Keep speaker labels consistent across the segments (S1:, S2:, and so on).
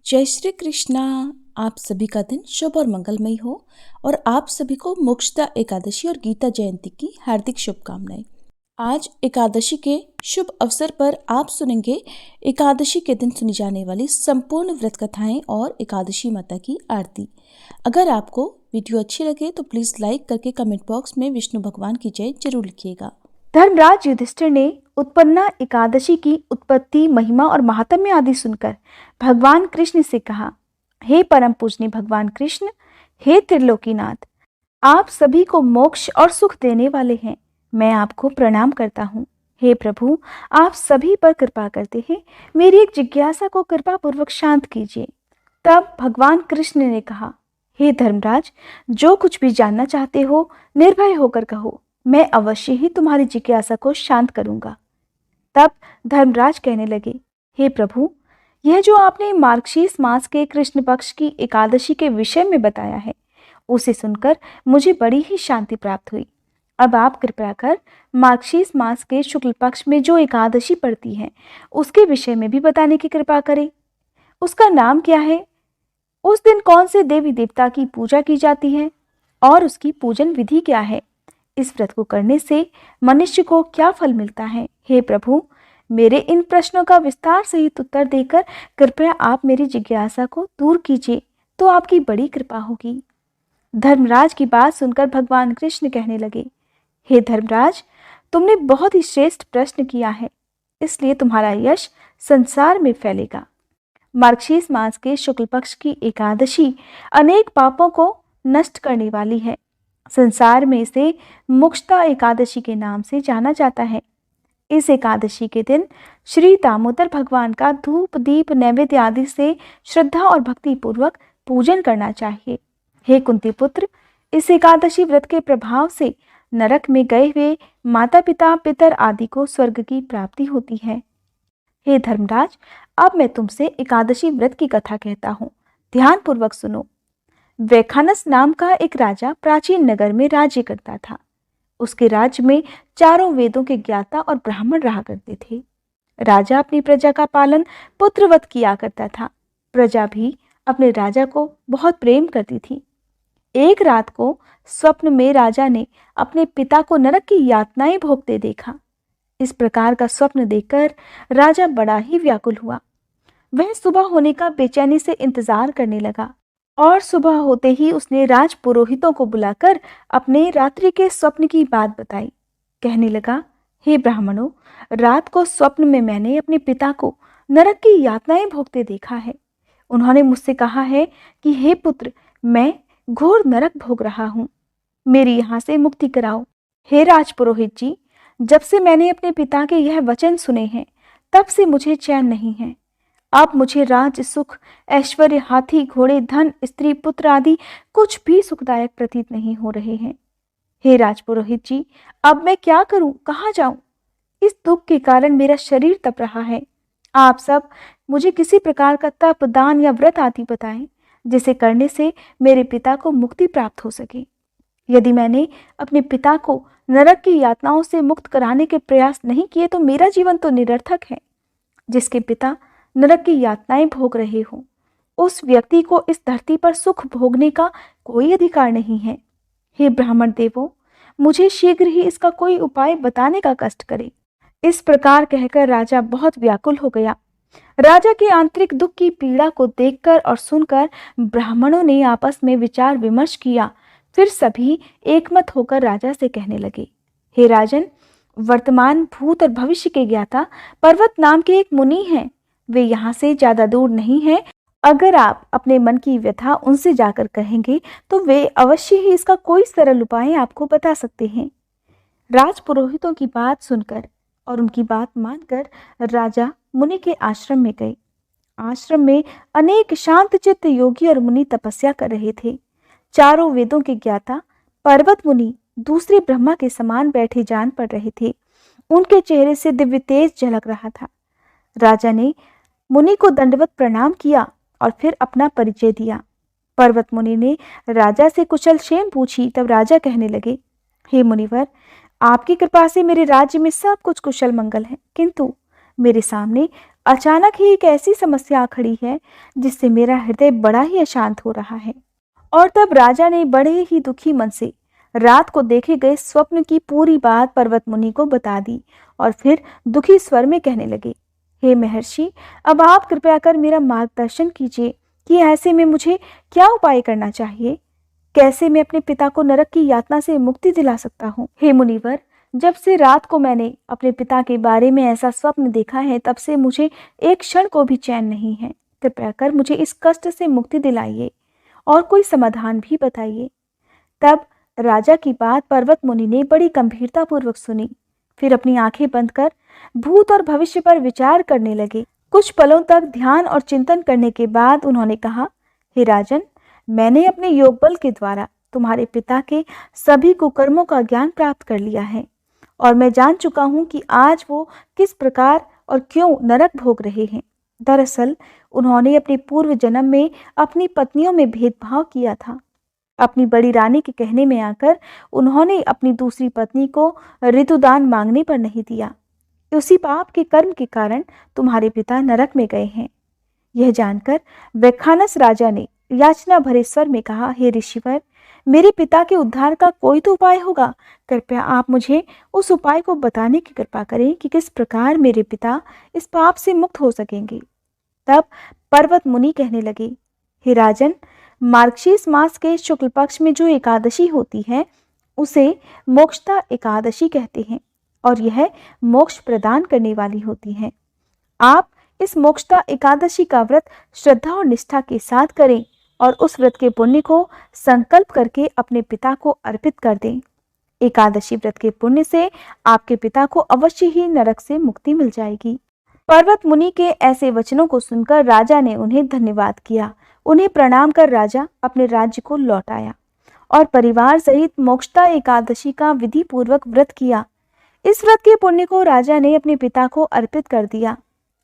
S1: जय श्री कृष्णा। आप सभी का दिन शुभ और मंगलमय हो और आप सभी को मोक्षदा एकादशी और गीता जयंती की हार्दिक शुभकामनाएं। आज एकादशी के शुभ अवसर पर आप सुनेंगे एकादशी के दिन सुनी जाने वाली संपूर्ण व्रत कथाएं और एकादशी माता की आरती। अगर आपको वीडियो अच्छी लगे तो प्लीज लाइक करके कमेंट बॉक्स में विष्णु भगवान की जय जरूर लिखिएगा।
S2: धर्मराज युधिष्ठिर ने उत्पन्ना एकादशी की उत्पत्ति, महिमा और महात्म्य आदि सुनकर भगवान कृष्ण से कहा, हे परम पूजनीय भगवान कृष्ण, हे त्रिलोकीनाथ, आप सभी को मोक्ष और सुख देने वाले हैं। मैं आपको प्रणाम करता हूँ। हे प्रभु, आप सभी पर कृपा करते हैं। मेरी एक जिज्ञासा को कृपा पूर्वक शांत कीजिए। तब भगवान कृष्ण ने कहा, हे धर्मराज, जो कुछ भी जानना चाहते हो निर्भय होकर कहो, मैं अवश्य ही तुम्हारी जिज्ञासा को शांत करूंगा। तब धर्मराज कहने लगे, हे प्रभु, यह जो आपने मार्गशीर्ष मास के कृष्ण पक्ष की एकादशी के विषय में बताया है, उसे सुनकर मुझे बड़ी ही शांति प्राप्त हुई। अब आप कृपया कर मार्गशीर्ष मास के शुक्ल पक्ष में जो एकादशी पड़ती है उसके विषय में भी बताने की कृपा करें। उसका नाम क्या है, उस दिन कौन से देवी देवता की पूजा की जाती है और उसकी पूजन विधि क्या है, इस व्रत को करने से मनुष्य को क्या फल मिलता है। हे प्रभु, मेरे इन प्रश्नों का विस्तार सहित उत्तर देकर कृपया आप मेरी जिज्ञासा को दूर कीजिए, तो आपकी बड़ी कृपा होगी। धर्मराज की बात सुनकर भगवान कृष्ण कहने लगे, हे धर्मराज, तुमने बहुत ही श्रेष्ठ प्रश्न किया है, इसलिए तुम्हारा यश संसार में फैलेगा। मार्गशीर्ष मास के शुक्ल पक्ष की एकादशी अनेक पापों को नष्ट करने वाली है। संसार में इसे मोक्षदा एकादशी के नाम से जाना जाता है। इस एकादशी के दिन श्री दामोदर भगवान का धूप दीप नैवेद्य आदि से श्रद्धा और भक्ति पूर्वक पूजन करना चाहिए। हे कुंती पुत्र, इस एकादशी व्रत के प्रभाव से नरक में गए हुए माता पिता पितर आदि को स्वर्ग की प्राप्ति होती है। हे धर्मराज, अब मैं तुमसे एकादशी व्रत की कथा कहता हूँ, ध्यान पूर्वक सुनो। वैखानस नाम का एक राजा प्राचीन नगर में राज्य करता था। उसके राज्य में चारों वेदों के ज्ञाता और ब्राह्मण रहा करते थे। राजा अपनी प्रजा का पालन पुत्रवत किया करता था। प्रजा भी अपने राजा को बहुत प्रेम करती थी। एक रात को स्वप्न में राजा ने अपने पिता को नरक की यातनाएं भोगते देखा। इस प्रकार का स्वप्न देखकर राजा बड़ा ही व्याकुल हुआ। वह सुबह होने का बेचैनी से इंतजार करने लगा और सुबह होते ही उसने राज पुरोहितों को बुलाकर अपने रात्रि के स्वप्न की बात बताई। कहने लगा, हे ब्राह्मणों, रात को स्वप्न में मैंने अपने पिता को नरक की यातनाएं भोगते देखा है। उन्होंने मुझसे कहा है कि हे पुत्र, मैं घोर नरक भोग रहा हूँ, मेरी यहाँ से मुक्ति कराओ। हे राज पुरोहित जी, जब से मैंने अपने पिता के यह वचन सुने हैं तब से मुझे चैन नहीं है। अब मुझे राज सुख ऐश्वर्य हाथी घोड़े धन स्त्री पुत्र आदि कुछ भी सुखदायक प्रतीत नहीं हो रहे हैं। हे राजपुरोहित जी, अब मैं क्या करूं, कहाँ जाऊं? इस दुख के कारण मेरा शरीर तप रहा है। आप सब मुझे किसी प्रकार का तप दान या व्रत आदि बताएं, जिसे करने से मेरे पिता को मुक्ति प्राप्त हो सके। यदि मैंने अपने पिता को नरक की यातनाओं से मुक्त कराने के प्रयास नहीं किए तो मेरा जीवन तो निरर्थक है। जिसके पिता नरक की यातनाएं भोग रहे हो, उस व्यक्ति को इस धरती पर सुख भोगने का कोई अधिकार नहीं है। हे ब्राह्मण देवों, मुझे शीघ्र ही इसका कोई उपाय बताने का कष्ट करे। इस प्रकार कहकर राजा बहुत व्याकुल हो गया। राजा के आंतरिक दुख की पीड़ा को देखकर और सुनकर ब्राह्मणों ने आपस में विचार विमर्श किया। फिर सभी एकमत होकर राजा से कहने लगे, हे राजन, वर्तमान भूत और भविष्य के ज्ञाता पर्वत नाम के एक मुनि हैं। वे यहाँ से ज्यादा दूर नहीं हैं। अगर आप अपने मन की व्यथा उनसे जाकर कहेंगे तो वे अवश्य ही इसका कोई सरल उपाय आपको बता सकते हैं। राजपुरोहितों की बात सुनकर और उनकी बात मानकर राजा मुनि के आश्रम में गए। आश्रम में अनेक शांतचित्त योगी और मुनि तपस्या कर रहे थे। चारों वेदों के ज्ञाता पर्वत मुनि दूसरे ब्रह्मा के समान बैठे जान पड़ रहे थे। उनके चेहरे से दिव्य तेज झलक रहा था। राजा ने मुनि को दंडवत प्रणाम किया और फिर अपना परिचय दिया। पर्वत मुनि ने राजा से कुशल क्षेम पूछी। तब राजा कहने लगे, हे मुनिवर, आपकी कृपा से मेरे राज्य में सब कुछ कुशल मंगल है, किंतु मेरे सामने अचानक ही एक ऐसी समस्या आ खड़ी है जिससे मेरा हृदय बड़ा ही अशांत हो रहा है। और तब राजा ने बड़े ही दुखी मन से रात को देखे गए स्वप्न की पूरी बात पर्वत मुनि को बता दी और फिर दुखी स्वर में कहने लगे, हे महर्षि, अब आप कृपया कर मेरा मार्गदर्शन कीजिए कि ऐसे में मुझे क्या उपाय करना चाहिए। कैसे मैं अपने पिता को नरक की यातना से मुक्ति दिला सकता हूँ। हे मुनिवर, जब से रात को मैंने अपने पिता के बारे में ऐसा स्वप्न देखा है, तब से मुझे एक क्षण को भी चैन नहीं है। कृपया कर मुझे इस कष्ट से मुक्ति दिलाइए और कोई समाधान भी बताइए। तब राजा की बात पर्वत मुनि ने बड़ी गंभीरता पूर्वक सुनी। फिर अपनी आंखें बंद कर भूत और भविष्य पर विचार करने लगे। कुछ पलों तक ध्यान और चिंतन करने के बाद उन्होंने कहा, हे राजन, मैंने अपने योग बल के द्वारा तुम्हारे पिता के सभी कुकर्मों का ज्ञान प्राप्त कर लिया है और मैं जान चुका हूं कि आज वो किस प्रकार और क्यों नरक भोग रहे हैं। दरअसल उन्होंने अपने पूर्व जन्म में अपनी पत्नियों में भेदभाव किया था। अपनी बड़ी रानी के कहने में आकर उन्होंने अपनी दूसरी पत्नी को ऋतुदान मांगने पर नहीं दिया। उसी पाप के कर्म के कारण तुम्हारे पिता नरक में गए हैं। यह जानकर वैखानस राजा ने याचना भरे स्वर में कहा, हे ऋषिवर, मेरे पिता के उद्धार का कोई तो उपाय होगा। कृपया आप मुझे उस उपाय को बताने की कृपा करें कि किस प्रकार मेरे पिता इस पाप से मुक्त हो सकेंगे। तब पर्वत मुनि कहने लगे, हे राजन, मार्गशीर्ष मास के शुक्ल पक्ष में जो एकादशी होती है उसे मोक्षदा एकादशी कहते हैं और यह मोक्ष प्रदान करने वाली होती है। आप इस मोक्षदा एकादशी का व्रत श्रद्धा और निष्ठा के साथ करें और उस व्रत के पुण्य को संकल्प करके अपने पिता को अर्पित कर दें। एकादशी व्रत के पुण्य से आपके पिता को अवश्य ही नरक से मुक्ति मिल जाएगी। पर्वत मुनि के ऐसे वचनों को सुनकर राजा ने उन्हें धन्यवाद किया। उन्हें प्रणाम कर राजा अपने राज्य को लौट आया और परिवार सहित मोक्षदा एकादशी का विधि पूर्वक व्रत किया। इस व्रत के पुण्य को राजा ने अपने पिता को अर्पित कर दिया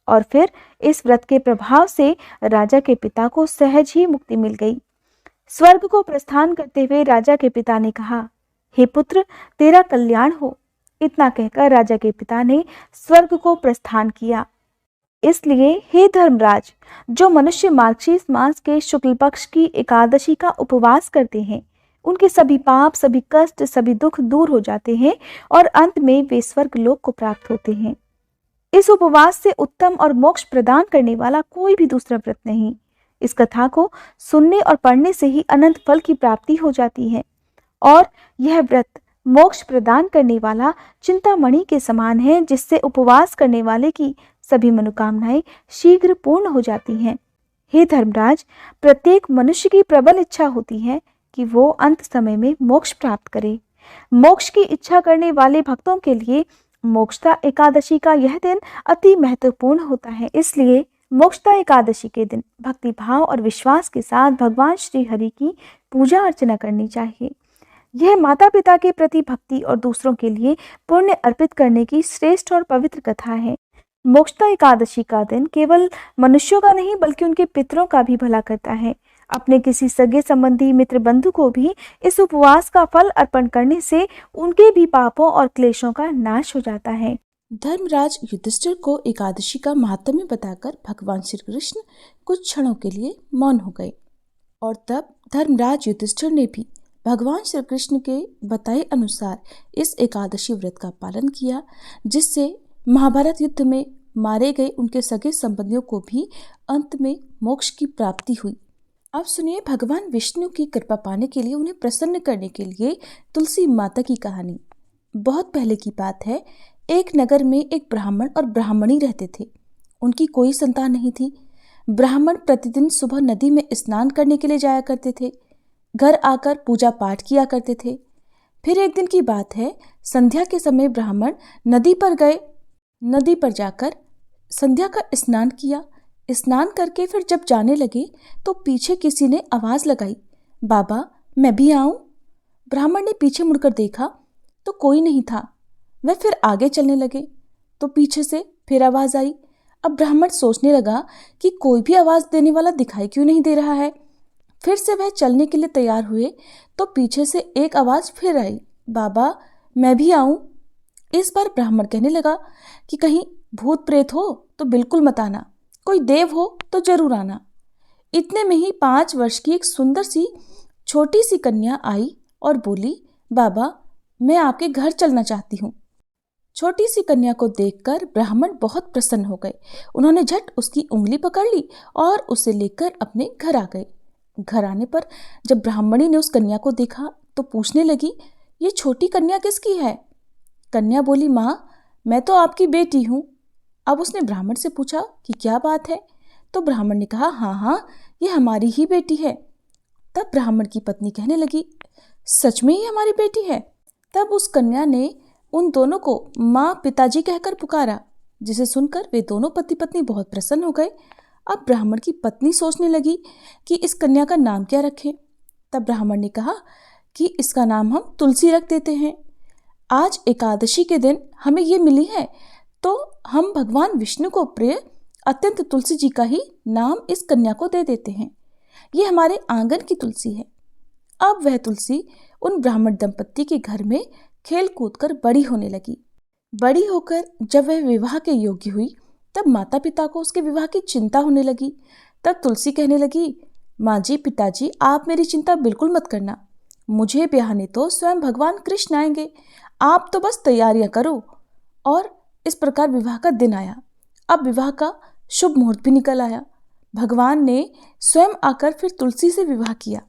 S2: और फिर इस व्रत के प्रभाव से राजा के पिता को सहज ही मुक्ति मिल गई। स्वर्ग को प्रस्थान करते हुए राजा के पिता ने कहा, हे पुत्र, तेरा कल्याण हो। इतना कहकर राजा के पिता ने स्वर्ग को प्रस्थान किया। इसलिए हे धर्मराज, जो मनुष्य मार्गशीर्ष मास के शुक्ल पक्ष की एकादशी का उपवास करते हैं, उनके सभी पाप, सभी कष्ट, सभी दुख दूर हो जाते हैं और अंत में वे स्वर्ग लोक को प्राप्त होते हैं। इस उपवास से उत्तम और मोक्ष प्रदान करने वाला कोई भी दूसरा व्रत नहीं। इस कथा को सुनने और पढ़ने से ही अनंत फल की प्राप्ति हो जाती है और यह व्रत मोक्ष प्रदान करने वाला चिंतामणि के समान है, जिससे उपवास करने वाले की सभी मनोकामनाएं शीघ्र पूर्ण हो जाती हैं। हे धर्मराज, प्रत्येक मनुष्य की प्रबल इच्छा होती है कि वो अंत समय में मोक्ष प्राप्त करे। मोक्ष की इच्छा करने वाले भक्तों के लिए मोक्षदा एकादशी का यह दिन अति महत्वपूर्ण होता है। इसलिए मोक्षदा एकादशी के दिन भक्ति भाव और विश्वास के साथ भगवान श्री हरि की पूजा अर्चना करनी चाहिए। यह माता पिता के प्रति भक्ति और दूसरों के लिए पुण्य अर्पित करने की श्रेष्ठ और पवित्र कथा है। मोक्षदा एकादशी का दिन केवल मनुष्यों का नहीं बल्कि उनके पितरों का भी भला करता है। अपने किसी सगे संबंधी, मित्र, बंधु को भी इस उपवास का फल अर्पण करने से उनके भी पापों और क्लेशों का नाश हो जाता है।
S1: धर्मराज युधिष्ठिर को एकादशी का महात्म्य बताकर भगवान श्री कृष्ण कुछ क्षणों के लिए मौन हो गए और तब धर्मराज युधिष्ठिर ने भी भगवान श्री कृष्ण के बताए अनुसार इस एकादशी व्रत का पालन किया, जिससे महाभारत युद्ध में मारे गए उनके सगे संबंधियों को भी अंत में मोक्ष की प्राप्ति हुई। अब सुनिए भगवान विष्णु की कृपा पाने के लिए, उन्हें प्रसन्न करने के लिए तुलसी माता की कहानी। बहुत पहले की बात है। एक नगर में एक ब्राह्मण और ब्राह्मणी रहते थे। उनकी कोई संतान नहीं थी। ब्राह्मण प्रतिदिन सुबह नदी में स्नान करने के लिए जाया करते थे। घर आकर पूजा पाठ किया करते थे। फिर एक दिन की बात है, संध्या के समय ब्राह्मण नदी पर गए। नदी पर जाकर संध्या का स्नान किया। स्नान करके फिर जब जाने लगे तो पीछे किसी ने आवाज लगाई, बाबा मैं भी आऊं? ब्राह्मण ने पीछे मुड़कर देखा तो कोई नहीं था। वह फिर आगे चलने लगे तो पीछे से फिर आवाज आई। अब ब्राह्मण सोचने लगा कि कोई भी आवाज देने वाला दिखाई क्यों नहीं दे रहा है। फिर से वह चलने के लिए तैयार हुए तो पीछे से एक आवाज फिर आई, बाबा मैं भी आऊं? इस बार ब्राह्मण कहने लगा कि कहीं भूत प्रेत हो तो बिल्कुल मत आना, कोई देव हो तो जरूर आना। इतने में ही 5 वर्ष की एक सुंदर सी छोटी सी कन्या आई और बोली, बाबा मैं आपके घर चलना चाहती हूँ। छोटी सी कन्या को देखकर ब्राह्मण बहुत प्रसन्न हो गए। उन्होंने झट उसकी उंगली पकड़ ली और उसे लेकर अपने घर आ गए। घर आने पर जब ब्राह्मणी ने उस कन्या को देखा तो पूछने लगी, ये छोटी कन्या किसकी है? कन्या बोली, माँ मैं तो आपकी बेटी हूँ। अब उसने ब्राह्मण से पूछा कि क्या बात है? तो ब्राह्मण ने कहा, हाँ हाँ ये हमारी ही बेटी है। तब ब्राह्मण की पत्नी कहने लगी, सच में ही हमारी बेटी है? तब उस कन्या ने उन दोनों को माँ पिताजी कहकर पुकारा, जिसे सुनकर वे दोनों पति पत्नी बहुत प्रसन्न हो गए। अब ब्राह्मण की पत्नी सोचने लगी कि इस कन्या का नाम क्या रखें। तब ब्राह्मण ने कहा कि इसका नाम हम तुलसी रख देते हैं। आज एकादशी के दिन हमें ये मिली है तो हम भगवान विष्णु को प्रिय अत्यंत तुलसी जी का ही नाम इस कन्या को दे देते हैं। ये हमारे आंगन की तुलसी है। अब वह तुलसी उन ब्राह्मण दंपत्ति के घर में खेल कूद कर बड़ी होने लगी। बड़ी होकर जब वह विवाह के योग्य हुई तब माता पिता को उसके विवाह की चिंता होने लगी। तब तुलसी कहने लगी, माँ जी पिताजी आप मेरी चिंता बिल्कुल मत करना, मुझे ब्याहने तो स्वयं भगवान कृष्ण आएंगे, आप तो बस तैयारियां करो। और इस प्रकार विवाह का दिन आया। अब विवाह का शुभ मुहूर्त भी निकल आया। भगवान ने स्वयं आकर फिर तुलसी से विवाह किया।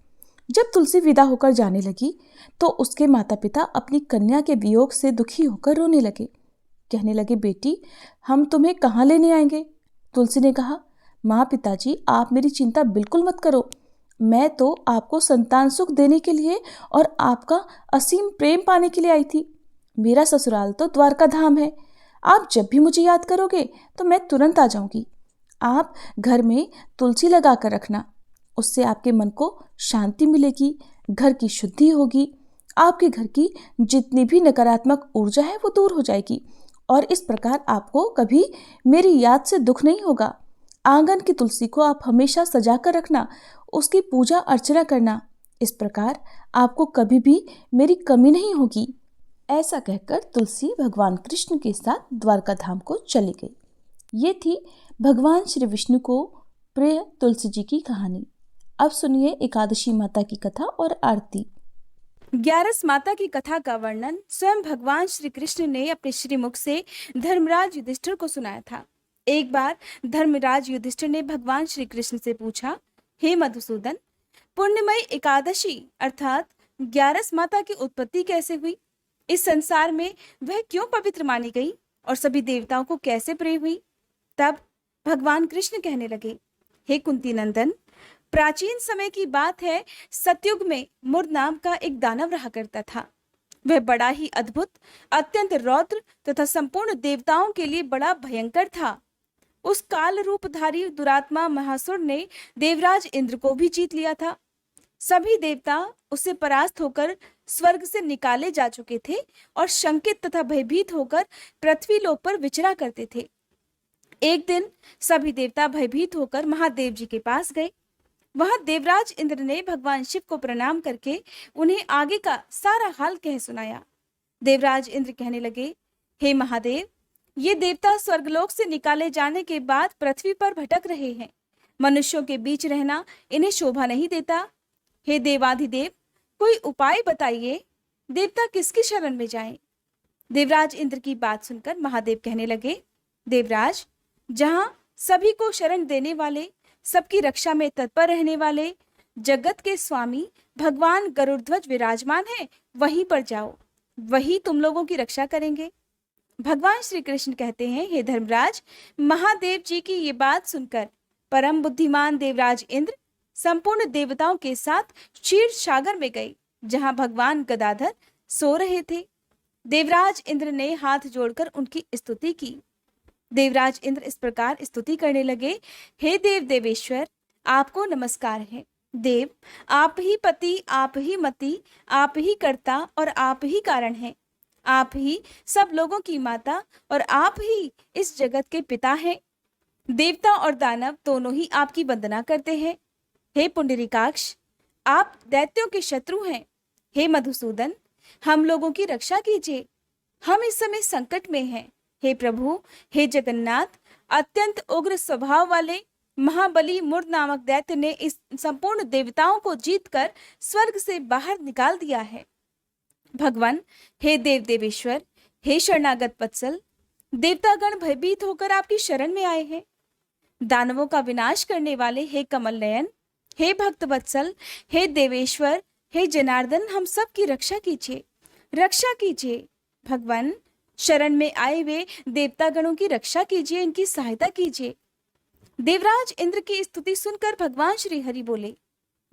S1: जब तुलसी विदा होकर जाने लगी तो उसके माता पिता अपनी कन्या के वियोग से दुखी होकर रोने लगे। कहने लगे, बेटी हम तुम्हें कहाँ लेने आएंगे? तुलसी ने कहा, माँ पिताजी आप मेरी चिंता बिल्कुल मत करो, मैं तो आपको संतान सुख देने के लिए और आपका असीम प्रेम पाने के लिए आई थी। मेरा ससुराल तो द्वारका धाम है, आप जब भी मुझे याद करोगे तो मैं तुरंत आ जाऊंगी। आप घर में तुलसी लगा कर रखना, उससे आपके मन को शांति मिलेगी, घर की शुद्धि होगी, आपके घर की जितनी भी नकारात्मक ऊर्जा है वो दूर हो जाएगी और इस प्रकार आपको कभी मेरी याद से दुख नहीं होगा। आंगन की तुलसी को आप हमेशा सजा कर रखना, उसकी पूजा अर्चना करना, इस प्रकार आपको कभी भी मेरी कमी नहीं होगी। ऐसा कहकर तुलसी भगवान कृष्ण के साथ द्वारका धाम को चली गई। ये थी भगवान श्री विष्णु को प्रिय तुलसी जी की कहानी। अब सुनिए एकादशी माता की कथा और आरती।
S2: 11 माता की कथा का वर्णन स्वयं भगवान श्री कृष्ण ने अपने श्रीमुख से धर्मराज युधिष्ठिर को सुनाया था। एक बार धर्मराज युधिष्ठिर ने भगवान श्री कृष्ण से पूछा, हे मधुसूदन, पुण्यमयी एकादशी अर्थात 11 माता की उत्पत्ति कैसे हुई? इस संसार में वह क्यों पवित्र मानी गई और सभी देवताओं को कैसे प्रिय हुई? तब भगवान कृष्ण कहने लगे, हे कुंती नंदन, प्राचीन समय की बात है, सतयुग में मुर नाम का एक दानव रहा करता था। वह बड़ा ही अद्भुत, अत्यंत रौद्र तथा संपूर्ण देवताओं के लिए बड़ा भयंकर था। उस काल रूपधारी दुरात्मा महासुर ने देवराज इंद्र को भी जीत लिया था। सभी देवता उससे परास्त होकर स्वर्ग से निकाले जा चुके थे और शंकित तथा भयभीत होकर पृथ्वी लोक पर विचरा करते थे। एक दिन सभी देवता भयभीत होकर महादेव जी के पास गए। वहां देवराज इंद्र ने भगवान शिव को प्रणाम करके उन्हें आगे का सारा हाल कह सुनाया। देवराज इंद्र कहने लगे, हे महादेव, ये देवता स्वर्गलोक से निकाले जाने के बाद पृथ्वी पर भटक रहे हैं। मनुष्यों के बीच रहना इन्हें शोभा नहीं देता। हे देवाधिदेव, कोई उपाय बताइए, देवता किसकी शरण में जाएं? देवराज इंद्र की बात सुनकर महादेव कहने लगे, देवराज, जहां सभी को शरण देने वाले, सबकी रक्षा में तत्पर रहने वाले जगत के स्वामी भगवान गरुड़ध्वज विराजमान है, वहीं पर जाओ, वही तुम लोगों की रक्षा करेंगे। भगवान श्री कृष्ण कहते हैं, हे धर्मराज, महादेव जी की ये बात सुनकर परम बुद्धिमान देवराज इंद्र संपूर्ण देवताओं के साथ क्षीर सागर में गए, जहां भगवान गदाधर सो रहे थे। देवराज इंद्र ने हाथ जोड़कर उनकी स्तुति की। देवराज इंद्र इस प्रकार स्तुति करने लगे, हे देव देवेश्वर, आपको नमस्कार है। देव, आप ही पति, आप ही मति, आप ही कर्ता और आप ही कारण हैं। आप ही सब लोगों की माता और आप ही इस जगत के पिता हैं। देवता और दानव दोनों ही आपकी वंदना करते हैं। हे पुंडरीकाक्ष, आप दैत्यों के शत्रु हैं। हे मधुसूदन, हम लोगों की रक्षा कीजिए, हम इस समय संकट में हैं। हे प्रभु, हे जगन्नाथ, अत्यंत उग्र स्वभाव वाले महाबली मुर नामक दैत्य ने इस संपूर्ण देवताओं को जीतकर स्वर्ग से बाहर निकाल दिया है। भगवान, हे देव देवेश्वर, हे शरणागत वत्सल, देवतागण भयभीत होकर आपकी शरण में आए हैं। दानवों का विनाश करने वाले हे कमल नयन, हे भक्त वत्सल, हे देवेश्वर, हे जनार्दन, हम सब की रक्षा कीजिए, रक्षा कीजिए। भगवान, शरण में आए हुए देवतागणों की रक्षा कीजिए, इनकी सहायता कीजिए। देवराज इंद्र की स्तुति सुनकर भगवान श्री हरि बोले,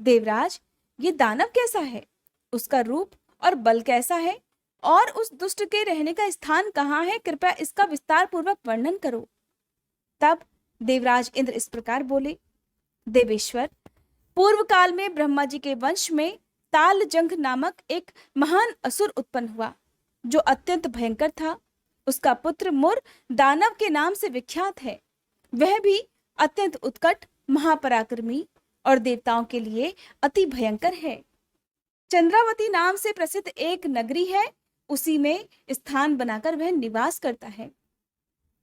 S2: देवराज, ये दानव कैसा है? उसका रूप और बल कैसा है? और उस दुष्ट के रहने का स्थान कहाँ है? कृपया इसका विस्तार पूर्वक वर्णन करो। तब देवराज इंद्र इस प्रकार बोले, देवेश्वर, पूर्व काल में ब्रह्मा जी के वंश में तालजंघ नामक एक महान असुर उत्पन्न हुआ, जो अत्यंत भयंकर था। उसका पुत्र मुर दानव के नाम से विख्यात है। वह भी अत्यंत उत्कट, महापराक्रमी और देवताओं के लिए अति भयंकर है। चंद्रावती नाम से प्रसिद्ध एक नगरी है, उसी में स्थान बनाकर वह निवास करता है।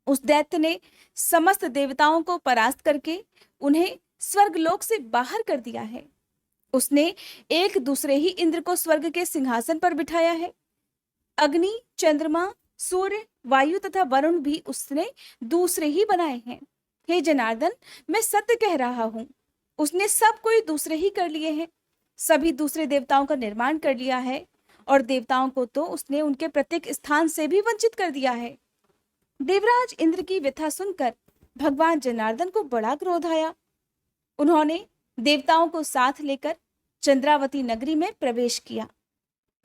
S2: उस दैत्य ने समस्त देवताओं को परास्त करके उन्हें स्वर्गलोक से बाहर कर दिया है। उसने एक दूसरे ही इंद्र को स्वर्ग के सिंहासन पर बिठाया है। अग्नि, चंद्रमा, सूर्य, वायु तथा वरुण भी उसने दूसरे ही बनाए हैं। हे जनार्दन, मैं सत्य कह रहा हूं, उसने सब कोई दूसरे ही कर लिए हैं। सभी दूसरे देवताओं का निर्माण कर लिया है, और देवताओं को तो उसने उनके प्रत्येक स्थान से भी वंचित कर दिया है। देवराज इंद्र की व्यथा सुनकर भगवान जनार्दन को बड़ा क्रोध आया। उन्होंने देवताओं को साथ लेकर चंद्रावती नगरी में प्रवेश किया।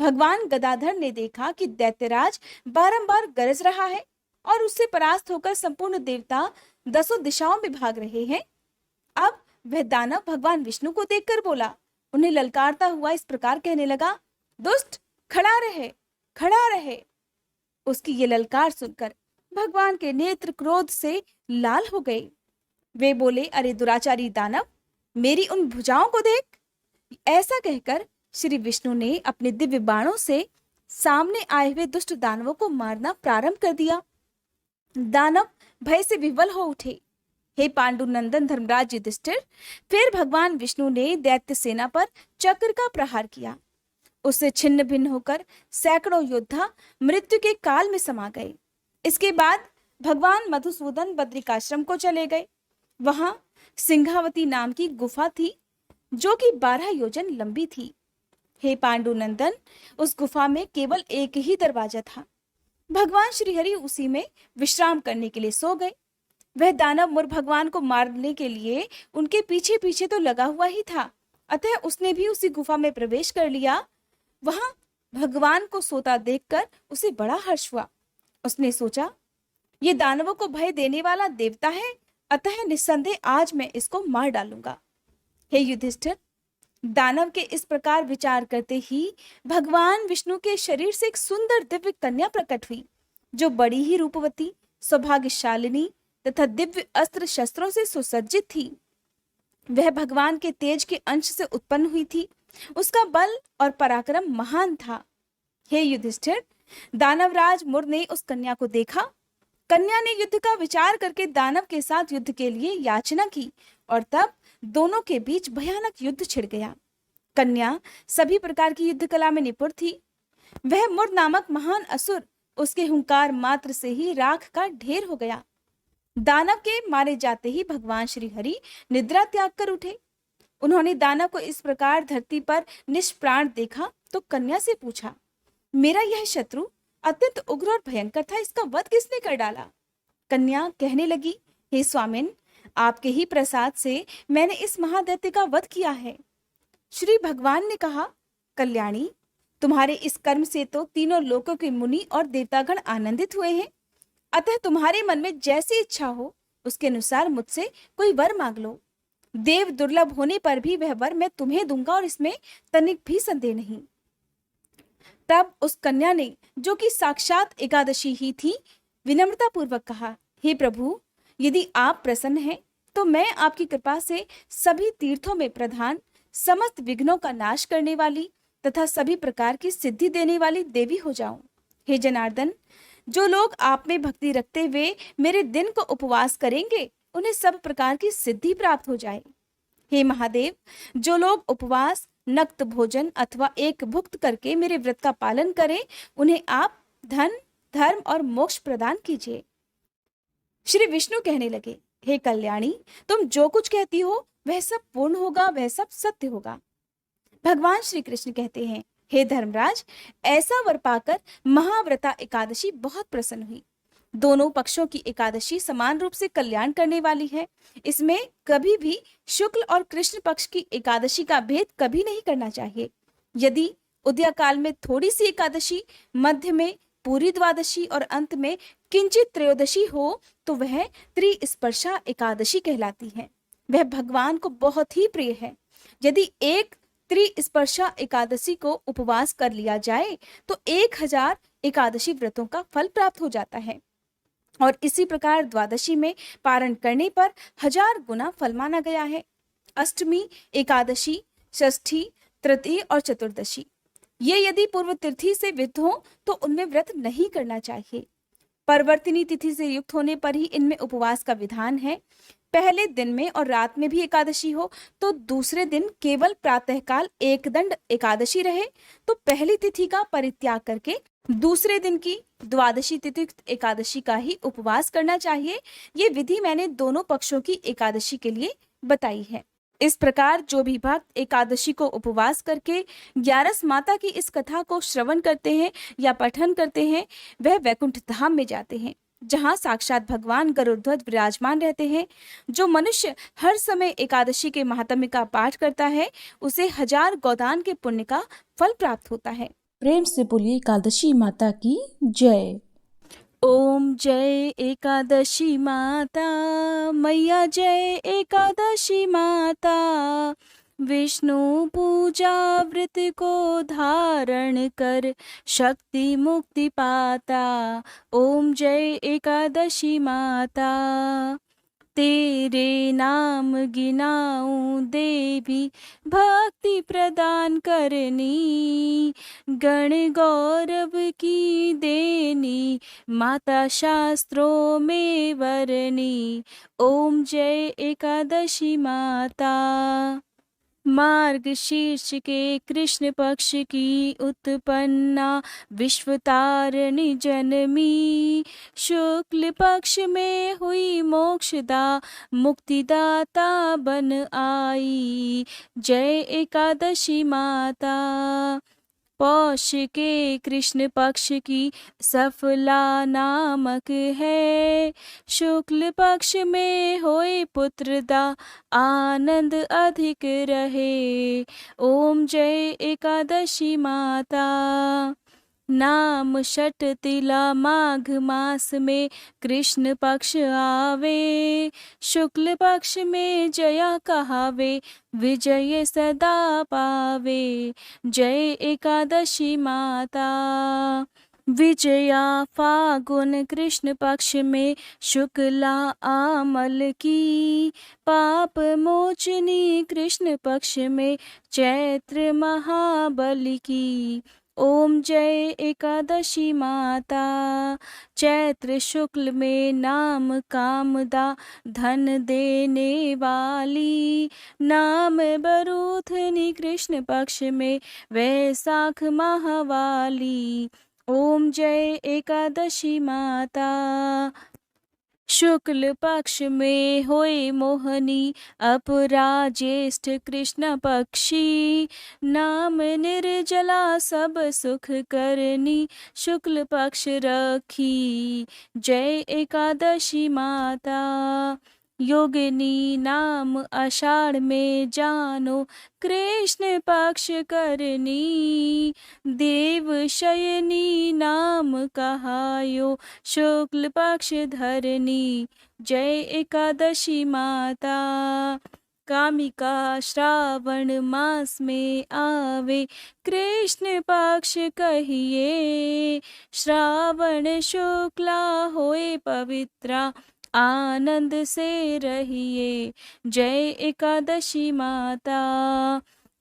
S2: भगवान गदाधर ने देखा कि दैत्यराज बारंबार गरज रहा है और उससे परास्त होकर संपूर्ण देवता दसों दिशाओं में भाग रहे हैं। अब वह दानव भगवान विष्णु को देखकर बोला, उन्हें ललकारता हुआ इस प्रकार कहने लगा, दुष्ट, खड़ा रहे, खड़ा रहे। उसकी ये ललकार सुनकर भगवान के नेत्र क्रोध से लाल हो गए। वे बोले, अरे दुराचारी दानव, मेरी उन भुजाओं को देख। ऐसा कहकर श्री विष्णु ने अपने दिव्य बाणों से सामने आए हुए दुष्ट दानवों को मारना प्रारंभ कर दिया। दानव भय से विवल हो उठे। हे पांडु नंदन धर्मराज युधिष्ठिर, फिर भगवान विष्णु ने दैत्य सेना पर चक्र का प्रहार किया। उससे छिन्न भिन्न होकर सैकड़ों योद्धा मृत्यु के काल में समा गए। इसके बाद भगवान मधुसूदन बद्रिकाश्रम को चले गए। वहां सिंहावती नाम की गुफा थी, जो कि 12 योजन लंबी थी। हे पांडु नंदन, उस गुफा में केवल एक ही दरवाजा था। भगवान श्रीहरि उसी में विश्राम करने के लिए सो गए। वह दानव मुर भगवान को मारने के लिए उनके पीछे पीछे तो लगा हुआ ही था, अतः उसने भी उसी गुफा में प्रवेश कर लिया। वहां भगवान को सोता देखकर उसे बड़ा हर्ष हुआ। उसने सोचा, ये दानवों को भय देने वाला देवता है, अतः निस्संदेह आज मैं इसको मार डालूंगा। हे युधिष्ठिर, दानव के इस प्रकार विचार करते ही भगवान विष्णु के शरीर से एक सुंदर दिव्य कन्या प्रकट हुई, जो बड़ी ही रूपवती, सौभाग्यशालिनी तथा दिव्य अस्त्र शस्त्रों से सुसज्जित थी। वह भगवान के तेज के अंश से उत्पन्न हुई थी। उसका बल और पराक्रम महान था। हे युधिष्ठिर, दानवराज मुर ने उस कन्या को देखा। कन्या ने युद्ध का विचार करके दानव के साथ युद्ध के लिए याचना की, और तब दोनों के बीच भयानक युद्ध छिड़ गया। कन्या सभी प्रकार की युद्ध कला में निपुण थी। वह मुर नामक महान असुर उसके हुंकार मात्र से ही राख का ढेर हो गया। दानव के मारे जाते ही भगवान श्री हरि निद्रा त्याग कर उठे। उन्होंने दानव को इस प्रकार धरती पर निष्प्राण देखा तो कन्या से पूछा, मेरा यह शत्रु अत्यंत उग्र और भयंकर था, इसका वध किसने कर डाला? कन्या कहने लगी, हे स्वामिन, आपके ही प्रसाद से मैंने इस महादैत्य का वध किया है। श्री भगवान ने कहा, कल्याणी, तुम्हारे इस कर्म से तो तीनों लोकों के मुनि और देवतागण आनंदित हुए हैं, अतः तुम्हारे मन में जैसी इच्छा हो उसके अनुसार मुझसे कोई वर मांग लो। देव दुर्लभ होने पर भी वह वर मैं तुम्हें दूंगा, और इसमें तनिक भी संदेह नहीं। तब उस कन्या ने, जो कि साक्षात एकादशी ही थी, विनम्रता पूर्वक कहा, हे प्रभु, यदि आप प्रसन्न हैं तो मैं आपकी कृपा से सभी तीर्थों में प्रधान, समस्त विघ्नों का नाश करने वाली तथा सभी प्रकार की सिद्धि देने वाली देवी हो जाऊं। हे जनार्दन,
S1: जो लोग आप में भक्ति रखते हुए मेरे दिन को उपवास करेंगे उन्हें सब प्रकार की सिद्धि प्राप्त हो जाए। हे महादेव, जो लोग उपवास, नक्त भोजन अथवा एक भुक्त करके मेरे व्रत का पालन करें उन्हें आप धन, धर्म और मोक्ष प्रदान कीजिए। श्री विष्णु कहने लगे, हे कल्याणी, तुम जो कुछ कहती हो वह सब पूर्ण होगा, वह सब सत्य होगा। भगवान श्री कृष्ण कहते हैं, हे धर्मराज, ऐसा वर पाकर महाव्रता एकादशी बहुत प्रसन्न हुई। दोनों पक्षों की एकादशी समान रूप से कल्याण करने वाली है। इसमें कभी भी शुक्ल और कृष्ण पक्ष की एकादशी का भेद कभी नहीं करना चाहिए। यदि उदय काल में थोड़ी सी एकादशी, मध्य में पूरी द्वादशी और अंत में किंचित त्रयोदशी हो तो वह त्रिस्पर्शा एकादशी कहलाती है। वह भगवान को बहुत ही प्रिय है। यदि एक त्रिस्पर्शा एकादशी को उपवास कर लिया जाए तो 1000 एकादशी व्रतों का फल प्राप्त हो जाता है और इसी प्रकार द्वादशी में पारण करने पर 1000 गुना फल माना गया है। अष्टमी, एकादशी, षष्ठी, तृतीय और चतुर्दशी ये यदि पूर्व तिथि से विद्ध हो तो उनमें व्रत नहीं करना चाहिए। परवर्तिनी तिथि से युक्त होने पर ही इनमें उपवास का विधान है। पहले दिन में और रात में भी एकादशी हो तो दूसरे दिन केवल प्रातःकाल एकदंड एकादशी रहे तो पहली तिथि का परित्याग करके दूसरे दिन की द्वादशी तिथि एकादशी का ही उपवास करना चाहिए। ये विधि मैंने दोनों पक्षों की एकादशी के लिए बताई है। इस प्रकार जो भी भक्त एकादशी को उपवास करके 11 माता की इस कथा को श्रवण करते हैं या पठन करते हैं वह वैकुंठ धाम में जाते हैं, जहाँ साक्षात भगवान गरुड़ध्वज विराजमान रहते हैं। जो मनुष्य हर समय एकादशी के महात्म्य का पाठ करता है उसे 1000 गोदान के पुण्य का फल प्राप्त होता है।
S2: प्रेम से बोलिए एकादशी माता की जय।
S1: ओम जय एकादशी माता, मैया जय एकादशी माता। विष्णु पूजा व्रत को धारण कर शक्ति मुक्ति पाता। ओम जय एकादशी माता। तेरे नाम गिनाऊं देवी, भक्ति प्रदान करनी। गण गौरव की देनी, माता शास्त्रों में वरनी। ओम जय एकादशी माता। मार्गशीर्ष के कृष्ण पक्ष की उत्पन्ना विश्वतारिणी जनमी। शुक्ल पक्ष में हुई मोक्षदा, मुक्तिदाता बन आई। जय एकादशी माता। पौष के कृष्ण पक्ष की सफला नामक है। शुक्ल पक्ष में होए पुत्रदा, आनंद अधिक रहे। ओम जय एकादशी माता। नाम षट तिला माघ मास में कृष्ण पक्ष आवे। शुक्ल पक्ष में जया कहावे, विजय सदा पावे। जय एकादशी माता। विजया फागुन कृष्ण पक्ष में शुक्ला आमल की। पाप मोचनी कृष्ण पक्ष में चैत्र महाबली की। ओम जय एकादशी माता। चैत्र शुक्ल में नाम कामदा, धन देने वाली। नाम बरूथनी कृष्ण पक्ष में वैशाख महावाली। ओम जय एकादशी माता। शुक्ल पक्ष में होए मोहनी, अपरा ज्येष्ठ कृष्ण पक्षी। नाम निर्जला सब सुख करनी, शुक्ल पक्ष रखी। जय एकादशी माता। योगिनी नाम आषाढ़ में जानो, कृष्ण पक्ष करनी। देव शयनी नाम कहायो, शुक्ल पक्ष धरनी। जय एकादशी माता। कामिका श्रावण मास में आवे, कृष्ण पक्ष कहिए। श्रावण शुक्ला होए पवित्रा, आनंद से रहिए। जय एकादशी माता।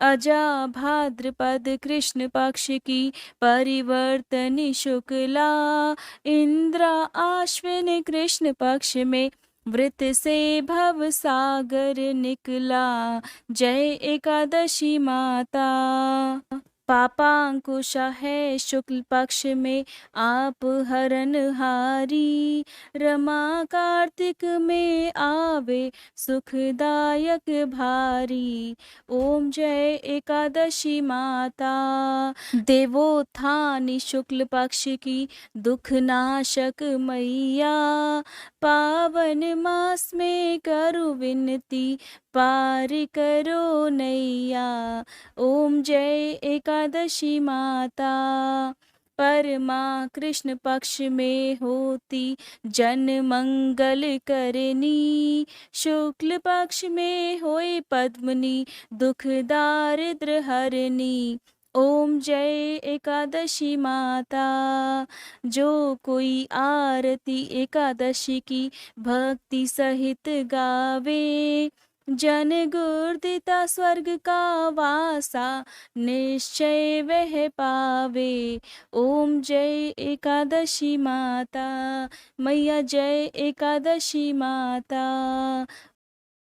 S1: अजा भाद्रपद कृष्ण पक्ष की परिवर्तनी शुक्ला, इंद्रा आश्विन कृष्ण पक्ष में वृत से भव सागर निकला। जय एकादशी माता। पापांकुशा है शुक्ल पक्ष में आप हरनहारी, रमा कार्तिक में आवे सुखदायक भारी। ओम जय एकादशी माता। देवोत्थानी शुक्ल पक्ष की दुख नाशक मैया, पावन मास में करु विनती पार करो नैया। ओम जय एकादशी माता। परमा कृष्ण पक्ष में होती जन मंगल करनी, शुक्ल पक्ष में होई पद्मनी दुख दारिद्र हरनी। ओम जय एकादशी माता। जो कोई आरती एकादशी की भक्ति सहित गावे, जन गुरदिता स्वर्ग का वासा निश्चय वह पावे। ओम जय एकादशी माता। मैया जय एकादशी माता।